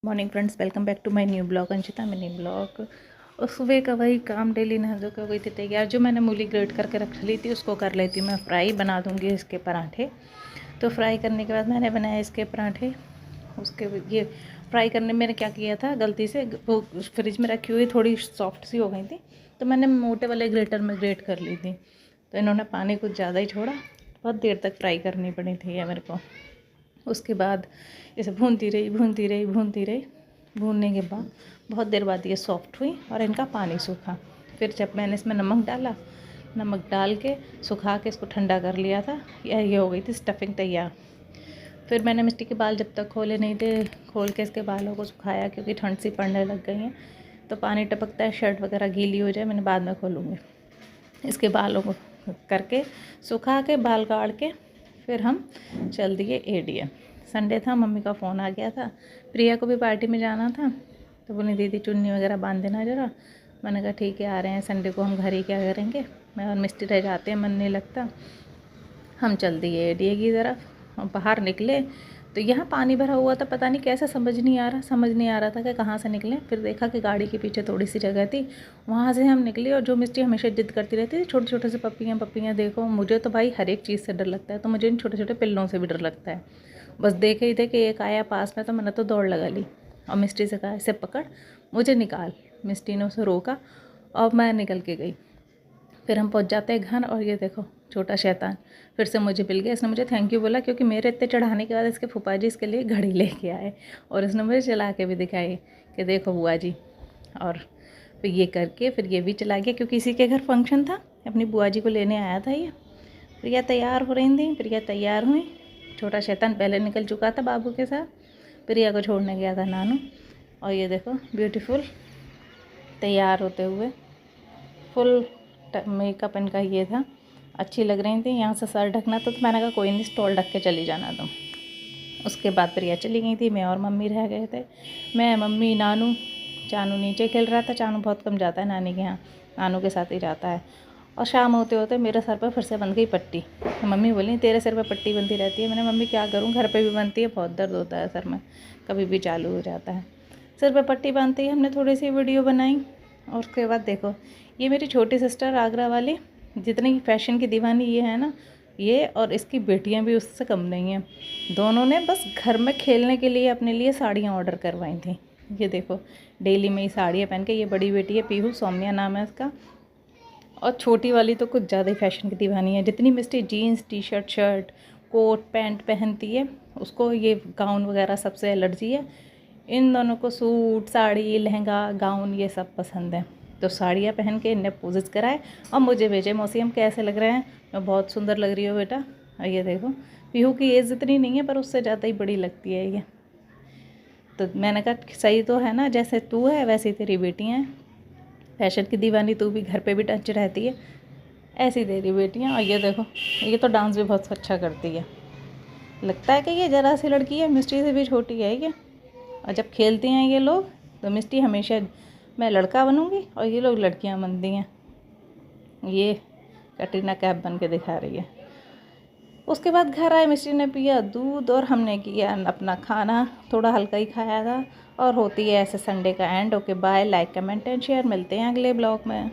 Morning friends, welcome back to my new blog. Anshita mini blog. और सुबह का वही काम डेली नहा धो के गई थी तैयार। जो मैंने मूली ग्रेट करके रख ली थी उसको कर लेती हूँ मैं फ्राई। बना दूँगी इसके पराठे। तो फ्राई करने के बाद मैंने बनाया इसके पराठे। उसके ये फ्राई करने मैंने क्या किया था, गलती से वो फ्रिज में रखी हुई थोड़ी सॉफ्ट सी हो गई थी, तो मैंने मोटे वाले ग्रेटर में ग्रेट कर ली थी। तो इन्होंने पानी कुछ ज़्यादा ही छोड़ा, बहुत देर तक फ्राई करनी पड़ी थी ये मेरे को। उसके बाद इसे भूनती रही। भूनने के बाद बहुत देर बाद ये सॉफ्ट हुई और इनका पानी सूखा। फिर जब मैंने इसमें नमक डाला, नमक डाल के सुखा के इसको ठंडा कर लिया था, ये हो गई थी स्टफिंग तैयार। फिर मैंने मिस्टी के बाल जब तक खोले नहीं थे, खोल के इसके बालों को सुखाया, क्योंकि ठंड सी पड़ने लग गई है तो पानी टपकता है, शर्ट वगैरह गीली हो जाए, मैंने बाद में खोलूँगी। इसके बालों को करके सुखा के बाल काट के फिर हम चल दिए एडीएम। संडे था, मम्मी का फ़ोन आ गया था, प्रिया को भी पार्टी में जाना था, तो बोली दीदी चुन्नी वगैरह बांध देना ज़रा। मैंने कहा ठीक है, आ रहे हैं संडे को, हम घर ही क्या करेंगे, मैं और मिस्टी रह जाते हैं, मन नहीं लगता। हम चल दिए एडीए की तरफ और बाहर निकले तो यहाँ पानी भरा हुआ था, पता नहीं कैसे, समझ नहीं आ रहा था कि कहाँ से निकलें। फिर देखा कि गाड़ी के पीछे थोड़ी सी जगह थी, वहाँ से हम निकले। और जो मिस्टी हमेशा जिद करती रहती थी, छोटे छोटे से पप्पियाँ देखो। मुझे तो भाई हर एक चीज़ से डर लगता है, तो मुझे इन छोटे छोटे पिल्लों से भी डर लगता है। बस देखे ही थे कि एक आया पास में, तो मैंने तो दौड़ लगा ली और मिस्टी से कहा इसे पकड़, मुझे निकाल। मिस्टी ने उसे रोका और मैं निकल के गई। फिर हम पहुंच जाते हैं घर और ये देखो छोटा शैतान फिर से मुझे मिल गया। इसने मुझे थैंक यू बोला, क्योंकि मेरे इतने चढ़ाने के बाद इसके फूफा जी इसके लिए घड़ी लेके आए और इसने मुझे चला के भी दिखाई कि देखो बुआ जी। और फिर ये करके फिर ये भी चला गया, क्योंकि इसी के घर फंक्शन था, अपनी बुआ जी को लेने आया था ये। प्रिया तैयार हो रही थी, प्रिया तैयार हुई। छोटा शैतान पहले निकल चुका था बाबू के साथ, प्रिया को छोड़ने गया था नानू। और ये देखो ब्यूटीफुल तैयार होते हुए, फुल मेकअप इनका ये था, अच्छी लग रही थी। यहाँ से सर ढकना था, तो मैंने कहा कोई नहीं, स्टॉल ढक के चली जाना तुम। उसके बाद प्रिया चली गई थी, मैं और मम्मी रह गए थे। मैं, मम्मी, नानू। चानू नीचे खेल रहा था, चानू बहुत कम जाता है नानी के यहाँ, नानू के साथ ही जाता है। और शाम होते होते मेरे सर पर फिर से बंध गई पट्टी। मम्मी बोली तेरे सिर पर पट्टी बंधी रहती है। मैंने मम्मी क्या करूँ, घर पे भी बनती है, बहुत दर्द होता है सर में, कभी भी चालू हो जाता है। सिर पर पट्टी बांधती है, हमने थोड़ी सी वीडियो बनाई। और उसके बाद देखो, ये मेरी छोटी सिस्टर आगरा वाली, जितनी फैशन की दीवानी ये है ना, ये और इसकी बेटियां भी उससे कम नहीं हैं। दोनों ने बस घर में खेलने के लिए अपने लिए साड़ियाँ ऑर्डर करवाई थी। ये देखो डेली में ही साड़ियाँ पहन के, ये बड़ी बेटी है पीहू, सौम्या नाम है उसका, और छोटी वाली तो कुछ ज़्यादा ही फैशन की दीवानी है। जितनी Misty jeans T shirt shirt coat pant पहनती है, उसको ये गाउन वगैरह सबसे एलर्जी है। इन दोनों को सूट साड़ी लहंगा गाउन ये सब पसंद है। तो साड़ियाँ पहन के इनने पोजेस कराए और मुझे भेजे, मौसी हम कैसे लग रहे हैं, मैं बहुत सुंदर लग रही हूँ बेटा। और ये देखो पीहू की एज इतनी नहीं है, पर उससे ज़्यादा ही बड़ी लगती है ये। तो मैंने कहा सही तो है ना, जैसे तू है वैसे तेरी बेटियाँ हैं, फैशन की दीवानी तू भी, घर पे भी टच रहती है, ऐसी तेरी बेटियाँ। और ये देखो ये तो डांस भी बहुत अच्छा करती है, लगता है कि ये ज़रा सी लड़की है, मिस्टी से भी छोटी है ये। और जब खेलते हैं ये लोग तो मिस्टी हमेशा मैं लड़का बनूंगी और ये लोग लड़कियां बनती हैं। ये कटरीना कैफ बन के दिखा रही है। उसके बाद घर आए, मिस्टी ने पिया दूध और हमने किया अपना खाना, थोड़ा हल्का ही खाया था। और होती है ऐसे संडे का end. Okay bye, like comment and share, मिलते हैं अगले ब्लॉग में।